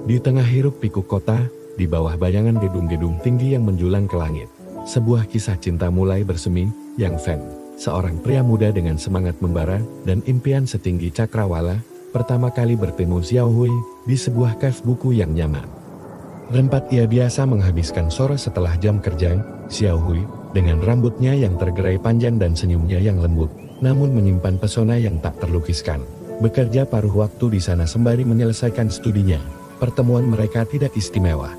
Di tengah hiruk pikuk kota, di bawah bayangan gedung-gedung tinggi yang menjulang ke langit, sebuah kisah cinta mulai bersemi. Yang Feng, seorang pria muda dengan semangat membara dan impian setinggi cakrawala, pertama kali bertemu Xiao Hui di sebuah kafe buku yang nyaman. Tempat ia biasa menghabiskan sore setelah jam kerja. Xiao Hui, dengan rambutnya yang tergerai panjang dan senyumnya yang lembut, namun menyimpan pesona yang tak terlukiskan, bekerja paruh waktu di sana sembari menyelesaikan studinya. Pertemuan mereka tidak istimewa.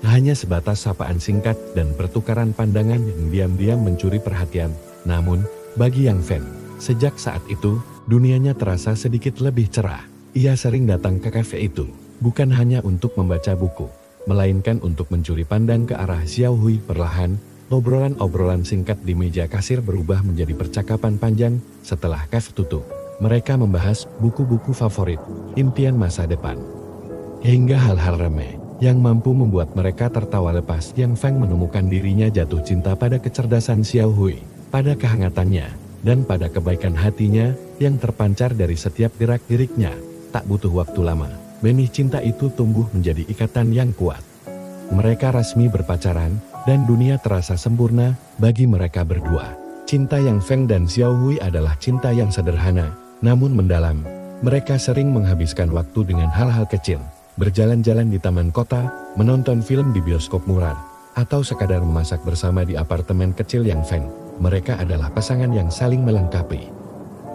Hanya sebatas sapaan singkat dan pertukaran pandangan yang diam-diam mencuri perhatian. Namun, bagi Yang Feng, sejak saat itu, dunianya terasa sedikit lebih cerah. Ia sering datang ke kafe itu, bukan hanya untuk membaca buku, melainkan untuk mencuri pandang ke arah Xiao Hui. Perlahan, obrolan-obrolan singkat di meja kasir berubah menjadi percakapan panjang. Setelah kafe tutup, mereka membahas buku-buku favorit, impian masa depan, hingga hal-hal remeh yang mampu membuat mereka tertawa lepas. Yang Feng menemukan dirinya jatuh cinta pada kecerdasan Xiao Hui, pada kehangatannya, dan pada kebaikan hatinya yang terpancar dari setiap gerak-geriknya. Tak butuh waktu lama, benih cinta itu tumbuh menjadi ikatan yang kuat. Mereka resmi berpacaran, dan dunia terasa sempurna bagi mereka berdua. Cinta Yang Feng dan Xiao Hui adalah cinta yang sederhana, namun mendalam. Mereka sering menghabiskan waktu dengan hal-hal kecil, berjalan-jalan di taman kota, menonton film di bioskop murah, atau sekadar memasak bersama di apartemen kecil Yang Feng. Mereka adalah pasangan yang saling melengkapi,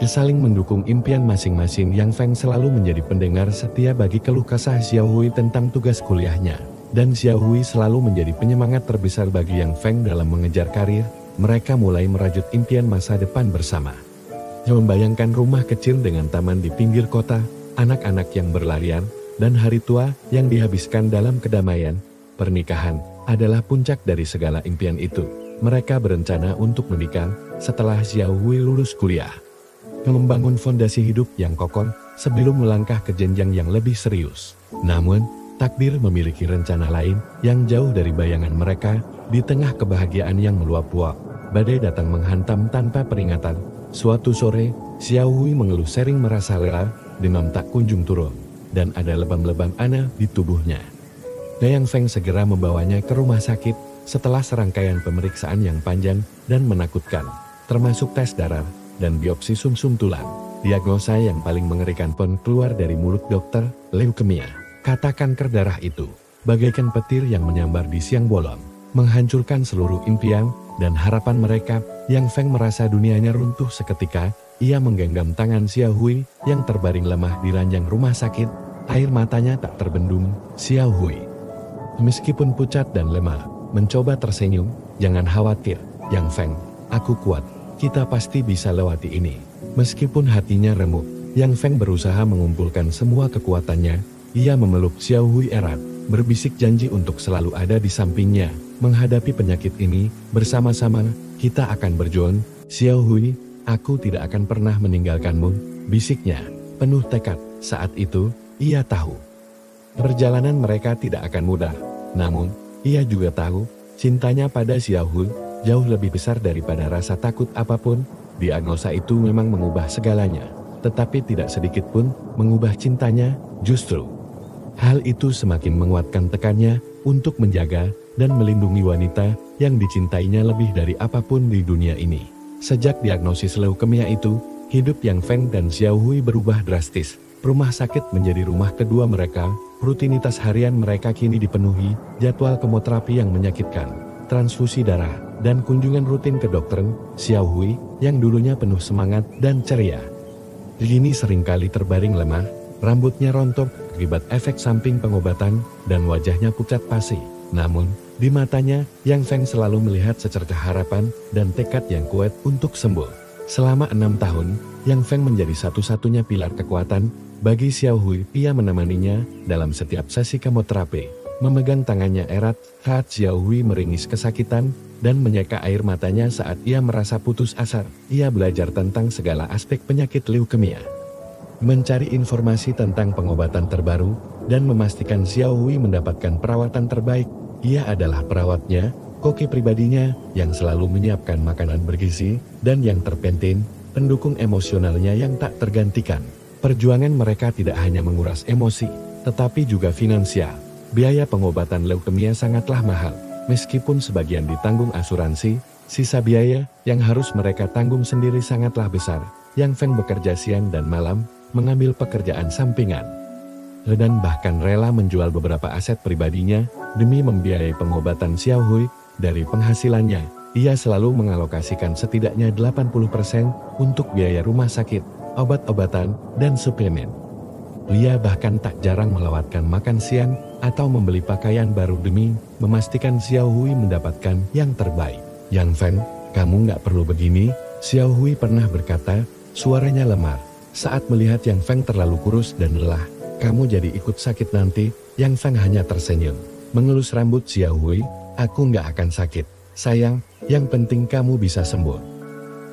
saling mendukung impian masing-masing. Yang Feng selalu menjadi pendengar setia bagi keluh kesah Xiao Hui tentang tugas kuliahnya, dan Xiao Hui selalu menjadi penyemangat terbesar bagi Yang Feng dalam mengejar karir. Mereka mulai merajut impian masa depan bersama. Membayangkan rumah kecil dengan taman di pinggir kota, anak-anak yang berlarian, dan hari tua yang dihabiskan dalam kedamaian. Pernikahan adalah puncak dari segala impian itu. Mereka berencana untuk menikah setelah Xiao Hui lulus kuliah, membangun fondasi hidup yang kokoh sebelum melangkah ke jenjang yang lebih serius. Namun, takdir memiliki rencana lain yang jauh dari bayangan mereka. Di tengah kebahagiaan yang meluap-luap, badai datang menghantam tanpa peringatan. Suatu sore, Xiao Hui mengeluh sering merasa lelah, demam tak kunjung turun, dan ada lebam-lebam aneh di tubuhnya. Yang Feng segera membawanya ke rumah sakit. Setelah serangkaian pemeriksaan yang panjang dan menakutkan, termasuk tes darah dan biopsi sumsum tulang, diagnosa yang paling mengerikan pun keluar dari mulut dokter: leukemia. Kata kanker darah itu bagaikan petir yang menyambar di siang bolong, menghancurkan seluruh impian dan harapan mereka. Yang Feng merasa dunianya runtuh seketika. Ia menggenggam tangan Xiao Hui yang terbaring lemah di ranjang rumah sakit. Air matanya tak terbendung. Xiao Hui, meskipun pucat dan lemah, mencoba tersenyum. Jangan khawatir, Yang Feng, aku kuat. Kita pasti bisa lewati ini. Meskipun hatinya remuk, Yang Feng berusaha mengumpulkan semua kekuatannya. Ia memeluk Xiao Hui erat, berbisik janji untuk selalu ada di sampingnya menghadapi penyakit ini. Bersama-sama, kita akan berjuang. Xiao Hui, aku tidak akan pernah meninggalkanmu, bisiknya, penuh tekad. Saat itu, ia tahu perjalanan mereka tidak akan mudah. Namun, ia juga tahu, cintanya pada Xiao Hui jauh lebih besar daripada rasa takut apapun. Diagnosa itu memang mengubah segalanya, tetapi tidak sedikit pun mengubah cintanya. Justru, hal itu semakin menguatkan tekannya untuk menjaga dan melindungi wanita yang dicintainya lebih dari apapun di dunia ini. Sejak diagnosis leukemia itu, hidup Yang Feng dan Xiao Hui berubah drastis. Rumah sakit menjadi rumah kedua mereka. Rutinitas harian mereka kini dipenuhi jadwal kemoterapi yang menyakitkan, transfusi darah, dan kunjungan rutin ke dokter. Xiao Hui, yang dulunya penuh semangat dan ceria, kini seringkali terbaring lemah. Rambutnya rontok akibat efek samping pengobatan, dan wajahnya pucat pasi. Namun, di matanya, Yang Feng selalu melihat secercah harapan dan tekad yang kuat untuk sembuh. Selama 6 tahun, Yang Feng menjadi satu-satunya pilar kekuatan bagi Xiao Hui. Ia menemaninya dalam setiap sesi kemoterapi, memegang tangannya erat saat Xiao Hui meringis kesakitan, dan menyeka air matanya saat ia merasa putus asa. Ia belajar tentang segala aspek penyakit leukemia, mencari informasi tentang pengobatan terbaru, dan memastikan Xiao Hui mendapatkan perawatan terbaik. Ia adalah perawatnya, koki pribadinya, yang selalu menyiapkan makanan bergizi, dan yang terpenting, pendukung emosionalnya yang tak tergantikan. Perjuangan mereka tidak hanya menguras emosi, tetapi juga finansial. Biaya pengobatan leukemia sangatlah mahal. Meskipun sebagian ditanggung asuransi, sisa biaya yang harus mereka tanggung sendiri sangatlah besar. Yang Feng bekerja siang dan malam, mengambil pekerjaan sampingan. Dan bahkan rela menjual beberapa aset pribadinya demi membiayai pengobatan Xiao Hui. Dari penghasilannya, ia selalu mengalokasikan setidaknya 80% untuk biaya rumah sakit, obat-obatan, dan suplemen. Ia bahkan tak jarang melewatkan makan siang atau membeli pakaian baru demi memastikan Xiao Hui mendapatkan yang terbaik. Yang Feng, kamu nggak perlu begini, Xiao Hui pernah berkata, suaranya lemah. Saat melihat Yang Feng terlalu kurus dan lelah, kamu jadi ikut sakit nanti. Yang Feng hanya tersenyum, mengelus rambut Xiao Hui, aku nggak akan sakit. Sayang, yang penting kamu bisa sembuh.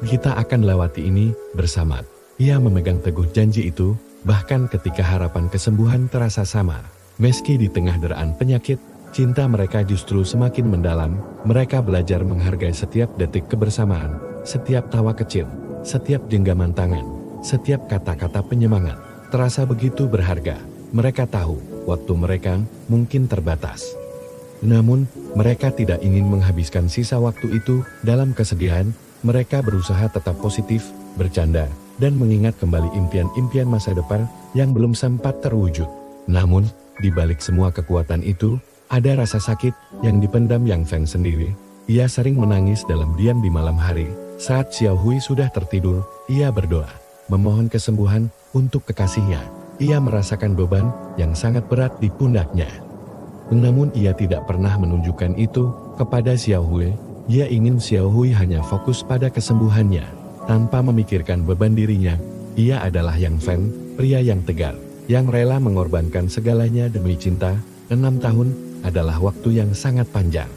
Kita akan lewati ini bersama. Ia memegang teguh janji itu, bahkan ketika harapan kesembuhan terasa samar. Meski di tengah deraan penyakit, cinta mereka justru semakin mendalam. Mereka belajar menghargai setiap detik kebersamaan, setiap tawa kecil, setiap genggaman tangan, setiap kata-kata penyemangat. Terasa begitu berharga. Mereka tahu, waktu mereka mungkin terbatas. Namun, mereka tidak ingin menghabiskan sisa waktu itu dalam kesedihan. Mereka berusaha tetap positif, bercanda, dan mengingat kembali impian-impian masa depan yang belum sempat terwujud. Namun, di balik semua kekuatan itu, ada rasa sakit yang dipendam Yang Feng sendiri. Ia sering menangis dalam diam di malam hari. Saat Xiao Hui sudah tertidur, ia berdoa, memohon kesembuhan untuk kekasihnya. Ia merasakan beban yang sangat berat di pundaknya. Namun ia tidak pernah menunjukkan itu kepada Xiao Hui. Ia ingin Xiao Hui hanya fokus pada kesembuhannya, tanpa memikirkan beban dirinya. Ia adalah Yang Feng, pria yang tegar, yang rela mengorbankan segalanya demi cinta. 6 tahun adalah waktu yang sangat panjang.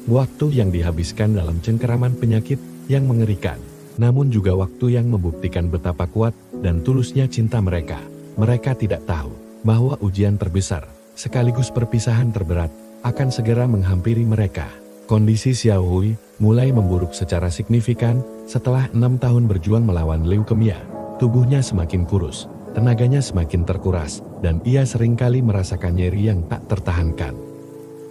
Waktu yang dihabiskan dalam cengkeraman penyakit yang mengerikan, namun juga waktu yang membuktikan betapa kuat dan tulusnya cinta mereka. Mereka tidak tahu bahwa ujian terbesar, sekaligus perpisahan terberat, akan segera menghampiri mereka. Kondisi Xiao Hui mulai memburuk secara signifikan setelah 6 tahun berjuang melawan leukemia. Tubuhnya semakin kurus, tenaganya semakin terkuras, dan ia seringkali merasakan nyeri yang tak tertahankan.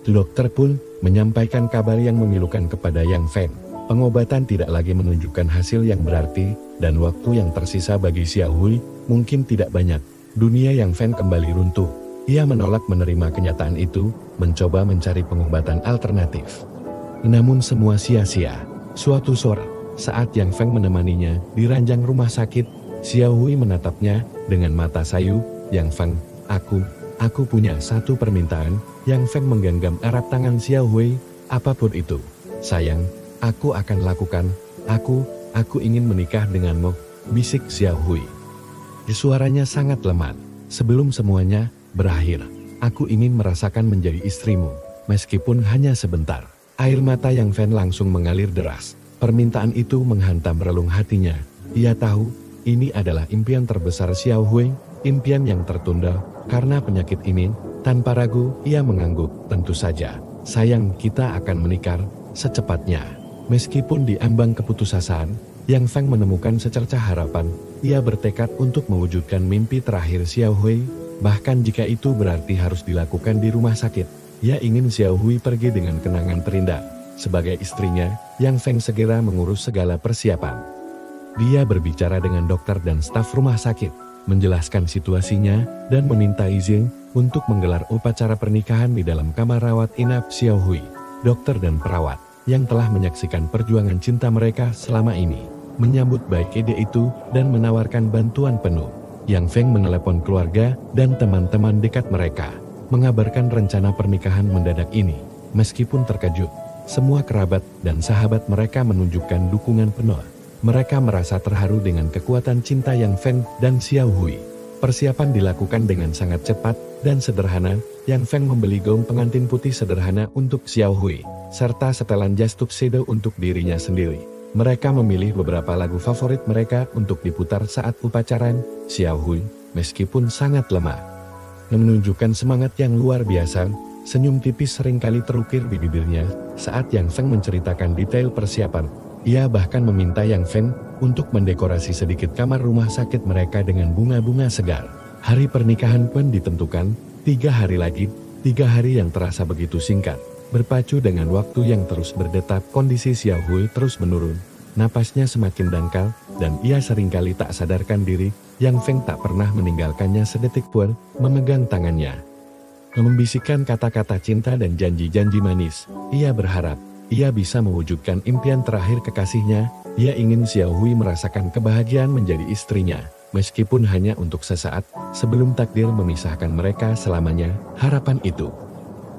Dokter pun menyampaikan kabar yang memilukan kepada Yang Feng. Pengobatan tidak lagi menunjukkan hasil yang berarti, dan waktu yang tersisa bagi Xiao Hui mungkin tidak banyak. Dunia Yang Feng kembali runtuh. Ia menolak menerima kenyataan itu, mencoba mencari pengobatan alternatif. Namun semua sia-sia. Suatu sore, saat Yang Feng menemaninya di ranjang rumah sakit, Xiao Hui menatapnya dengan mata sayu. Yang Feng, aku punya satu permintaan. Yang Feng menggenggam erat tangan Xiao Hui. Apapun itu, sayang, aku akan lakukan. Aku ingin menikah denganmu, bisik Xiao Hui. Suaranya sangat lemah. Sebelum semuanya berakhir, aku ingin merasakan menjadi istrimu, meskipun hanya sebentar. Air mata Yang Feng langsung mengalir deras. Permintaan itu menghantam relung hatinya. Ia tahu, ini adalah impian terbesar Xiao Hui, impian yang tertunda karena penyakit ini. Tanpa ragu, ia mengangguk, tentu saja. Sayang, kita akan menikah secepatnya. Meskipun di ambang keputusasaan, Yang Feng menemukan secercah harapan. Ia bertekad untuk mewujudkan mimpi terakhir Xiao Hui, bahkan jika itu berarti harus dilakukan di rumah sakit. Ia ingin Xiao Hui pergi dengan kenangan terindah. Sebagai istrinya, Yang Feng segera mengurus segala persiapan. Dia berbicara dengan dokter dan staf rumah sakit, menjelaskan situasinya, dan meminta izin untuk menggelar upacara pernikahan di dalam kamar rawat inap Xiao Hui. Dokter dan perawat yang telah menyaksikan perjuangan cinta mereka selama ini menyambut baik ide itu dan menawarkan bantuan penuh. Yang Feng menelepon keluarga dan teman-teman dekat mereka, mengabarkan rencana pernikahan mendadak ini. Meskipun terkejut, semua kerabat dan sahabat mereka menunjukkan dukungan penuh. Mereka merasa terharu dengan kekuatan cinta Yang Feng dan Xiao Hui. Persiapan dilakukan dengan sangat cepat dan sederhana. Yang Feng membeli gaun pengantin putih sederhana untuk Xiao Hui, serta setelan jas tuxedo untuk dirinya sendiri. Mereka memilih beberapa lagu favorit mereka untuk diputar saat upacara. Xiao Hui, meskipun sangat lemah, menunjukkan semangat yang luar biasa. Senyum tipis seringkali terukir di bibirnya saat Yang Feng menceritakan detail persiapan. Ia bahkan meminta Yang Feng untuk mendekorasi sedikit kamar rumah sakit mereka dengan bunga-bunga segar. Hari pernikahan pun ditentukan. 3 hari lagi, 3 hari yang terasa begitu singkat. Berpacu dengan waktu yang terus berdetak, kondisi Xiao Hui terus menurun. Napasnya semakin dangkal, dan ia seringkali tak sadarkan diri. Yang Feng tak pernah meninggalkannya sedetik pun, memegang tangannya. Membisikkan kata-kata cinta dan janji-janji manis. Ia berharap, ia bisa mewujudkan impian terakhir kekasihnya. Ia ingin Xiao Hui merasakan kebahagiaan menjadi istrinya. Meskipun hanya untuk sesaat, sebelum takdir memisahkan mereka selamanya, harapan itu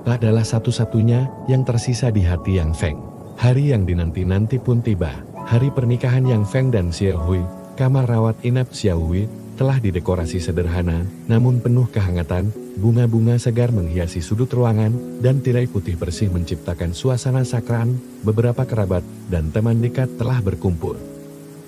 adalah satu-satunya yang tersisa di hati Yang Feng. Hari yang dinanti-nanti pun tiba. Hari pernikahan Yang Feng dan Xiao Hui. Kamar rawat inap Xiao Hui telah didekorasi sederhana, namun penuh kehangatan. Bunga-bunga segar menghiasi sudut ruangan, dan tirai putih bersih menciptakan suasana sakral. Beberapa kerabat dan teman dekat telah berkumpul,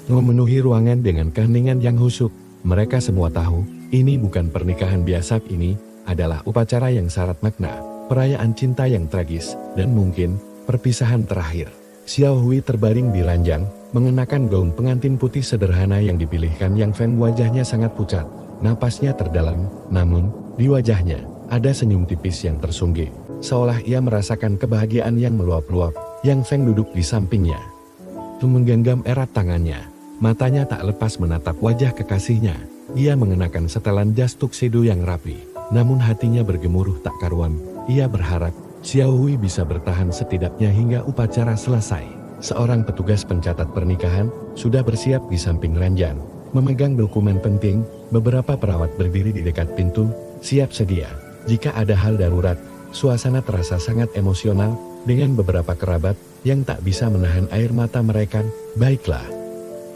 memenuhi ruangan dengan keheningan yang khusyuk. Mereka semua tahu, ini bukan pernikahan biasa, ini adalah upacara yang syarat makna, perayaan cinta yang tragis, dan mungkin perpisahan terakhir. Xiao Hui terbaring di ranjang, mengenakan gaun pengantin putih sederhana yang dipilihkan Yang Feng. Wajahnya sangat pucat, napasnya terdalam, namun di wajahnya ada senyum tipis yang tersungging, seolah ia merasakan kebahagiaan yang meluap-luap. Yang Feng duduk di sampingnya, menggenggam erat tangannya. Matanya tak lepas menatap wajah kekasihnya. Ia mengenakan setelan jas tuxedo yang rapi, namun hatinya bergemuruh tak karuan. Ia berharap Xiao Hui bisa bertahan setidaknya hingga upacara selesai. Seorang petugas pencatat pernikahan sudah bersiap di samping ranjang, memegang dokumen penting. Beberapa perawat berdiri di dekat pintu, siap sedia jika ada hal darurat. Suasana terasa sangat emosional, dengan beberapa kerabat yang tak bisa menahan air mata mereka. Baiklah,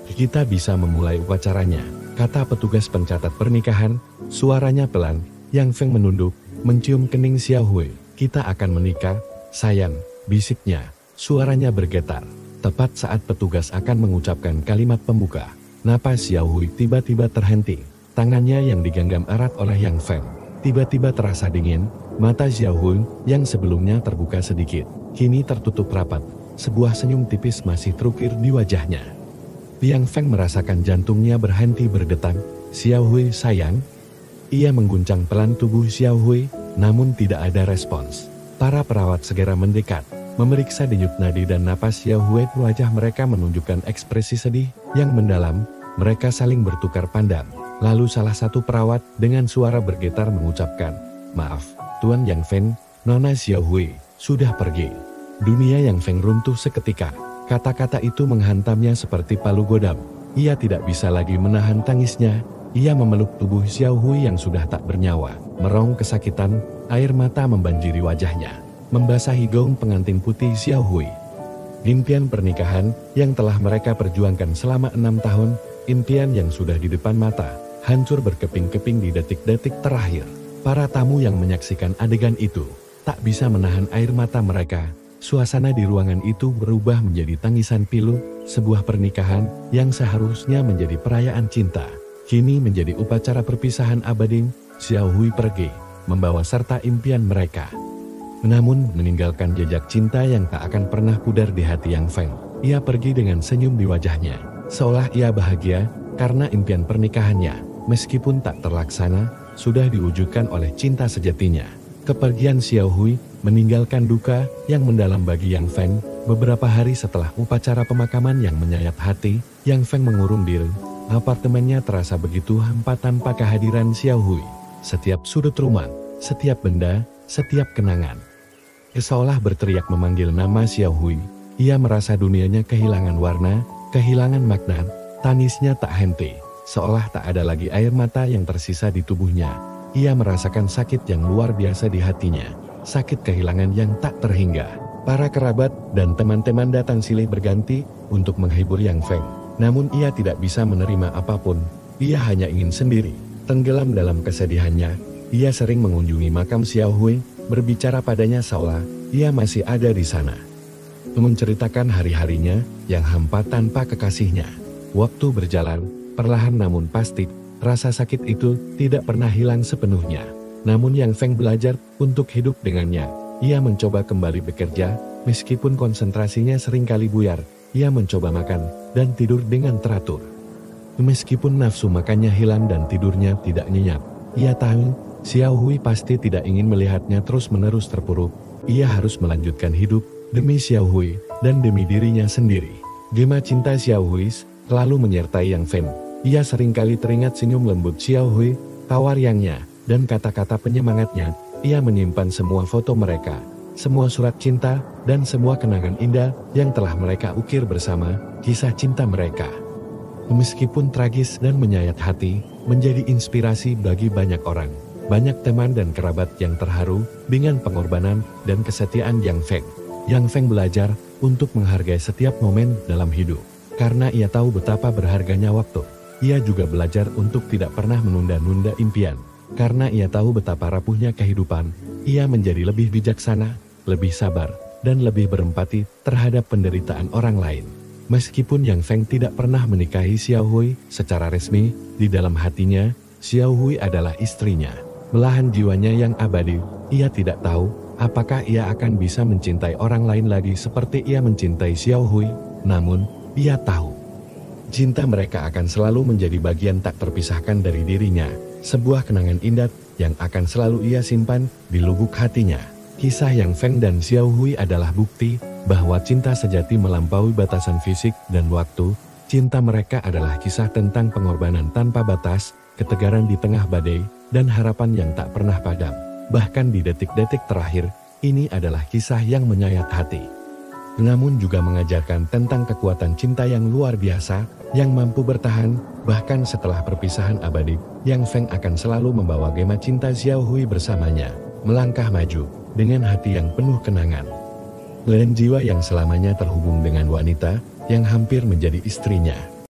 kita bisa memulai upacaranya, kata petugas pencatat pernikahan. Suaranya pelan. Yang Feng menunduk, mencium kening Xiao Hui. Kita akan menikah, sayang, bisiknya. Suaranya bergetar. Tepat saat petugas akan mengucapkan kalimat pembuka, napas Xiao Hui tiba-tiba terhenti. Tangannya yang digenggam erat oleh Yang Feng tiba-tiba terasa dingin. Mata Xiao Hui yang sebelumnya terbuka sedikit, kini tertutup rapat. Sebuah senyum tipis masih terukir di wajahnya. Yang Feng merasakan jantungnya berhenti berdetak. Xiao Hui sayang. Ia mengguncang pelan tubuh Xiao Hui, namun tidak ada respons. Para perawat segera mendekat, memeriksa denyut nadi dan napas Xiao Hui. Wajah mereka menunjukkan ekspresi sedih yang mendalam. Mereka saling bertukar pandang. Lalu salah satu perawat dengan suara bergetar mengucapkan, "Maaf, Tuan Yang Feng, Nona Xiao Hui sudah pergi." Dunia Yang Feng runtuh seketika. Kata-kata itu menghantamnya seperti palu godam. Ia tidak bisa lagi menahan tangisnya. Ia memeluk tubuh Xiao Hui yang sudah tak bernyawa. Merong kesakitan, air mata membanjiri wajahnya, membasahi gaun pengantin putih Xiao Hui. Impian pernikahan yang telah mereka perjuangkan selama 6 tahun, impian yang sudah di depan mata, hancur berkeping-keping di detik-detik terakhir. Para tamu yang menyaksikan adegan itu tak bisa menahan air mata mereka. Suasana di ruangan itu berubah menjadi tangisan pilu. Sebuah pernikahan yang seharusnya menjadi perayaan cinta, kini menjadi upacara perpisahan abadi. Xiao Hui pergi, membawa serta impian mereka, namun meninggalkan jejak cinta yang tak akan pernah pudar di hati Yang Feng. Ia pergi dengan senyum di wajahnya, seolah ia bahagia karena impian pernikahannya, meskipun tak terlaksana, sudah diwujudkan oleh cinta sejatinya. Kepergian Xiao Hui meninggalkan duka yang mendalam bagi Yang Feng. Beberapa hari setelah upacara pemakaman yang menyayat hati, Yang Feng mengurung diri. Apartemennya terasa begitu hampa tanpa kehadiran Xiao Hui. Setiap sudut rumah, setiap benda, setiap kenangan, seolah berteriak memanggil nama Xiao Hui. Ia merasa dunianya kehilangan warna, kehilangan makna. Tangisnya tak henti, seolah tak ada lagi air mata yang tersisa di tubuhnya. Ia merasakan sakit yang luar biasa di hatinya, sakit kehilangan yang tak terhingga. Para kerabat dan teman-teman datang silih berganti untuk menghibur Yang Feng, namun ia tidak bisa menerima apapun. Ia hanya ingin sendiri, tenggelam dalam kesedihannya. Ia sering mengunjungi makam Xiao Hui, berbicara padanya seolah ia masih ada di sana, menceritakan hari-harinya yang hampa tanpa kekasihnya. Waktu berjalan, perlahan namun pasti, rasa sakit itu tidak pernah hilang sepenuhnya. Namun Yang Feng belajar untuk hidup dengannya. Ia mencoba kembali bekerja, meskipun konsentrasinya seringkali buyar. Ia mencoba makan dan tidur dengan teratur. Meskipun nafsu makannya hilang dan tidurnya tidak nyenyak, ia tahu Xiao Hui pasti tidak ingin melihatnya terus-menerus terpuruk. Ia harus melanjutkan hidup demi Xiao Hui dan demi dirinya sendiri. Gema cinta Xiao Hui selalu menyertai Yang Feng. Ia seringkali teringat senyum lembut Xiao Hui, tawar Yangnya, dan kata-kata penyemangatnya. Ia menyimpan semua foto mereka, semua surat cinta, dan semua kenangan indah yang telah mereka ukir bersama. Kisah cinta mereka, meskipun tragis dan menyayat hati, menjadi inspirasi bagi banyak orang. Banyak teman dan kerabat yang terharu dengan pengorbanan dan kesetiaan Yang Feng. Yang Feng belajar untuk menghargai setiap momen dalam hidup. Karena ia tahu betapa berharganya waktu. Ia juga belajar untuk tidak pernah menunda-nunda impian. Karena ia tahu betapa rapuhnya kehidupan, ia menjadi lebih bijaksana, lebih sabar, dan lebih berempati terhadap penderitaan orang lain. Meskipun Yang Feng tidak pernah menikahi Xiao Hui secara resmi, di dalam hatinya, Xiao Hui adalah istrinya. Belahan jiwanya yang abadi, ia tidak tahu apakah ia akan bisa mencintai orang lain lagi seperti ia mencintai Xiao Hui. Namun, ia tahu cinta mereka akan selalu menjadi bagian tak terpisahkan dari dirinya, sebuah kenangan indah yang akan selalu ia simpan di lubuk hatinya. Kisah Yang Feng dan Xiao Hui adalah bukti bahwa cinta sejati melampaui batasan fisik dan waktu. Cinta mereka adalah kisah tentang pengorbanan tanpa batas, ketegaran di tengah badai, dan harapan yang tak pernah padam. Bahkan di detik-detik terakhir, ini adalah kisah yang menyayat hati. Namun juga mengajarkan tentang kekuatan cinta yang luar biasa, yang mampu bertahan, bahkan setelah perpisahan abadi. Yang Feng akan selalu membawa gema cinta Xiao Hui bersamanya, melangkah maju, dengan hati yang penuh kenangan. Dan jiwa yang selamanya terhubung dengan wanita, yang hampir menjadi istrinya.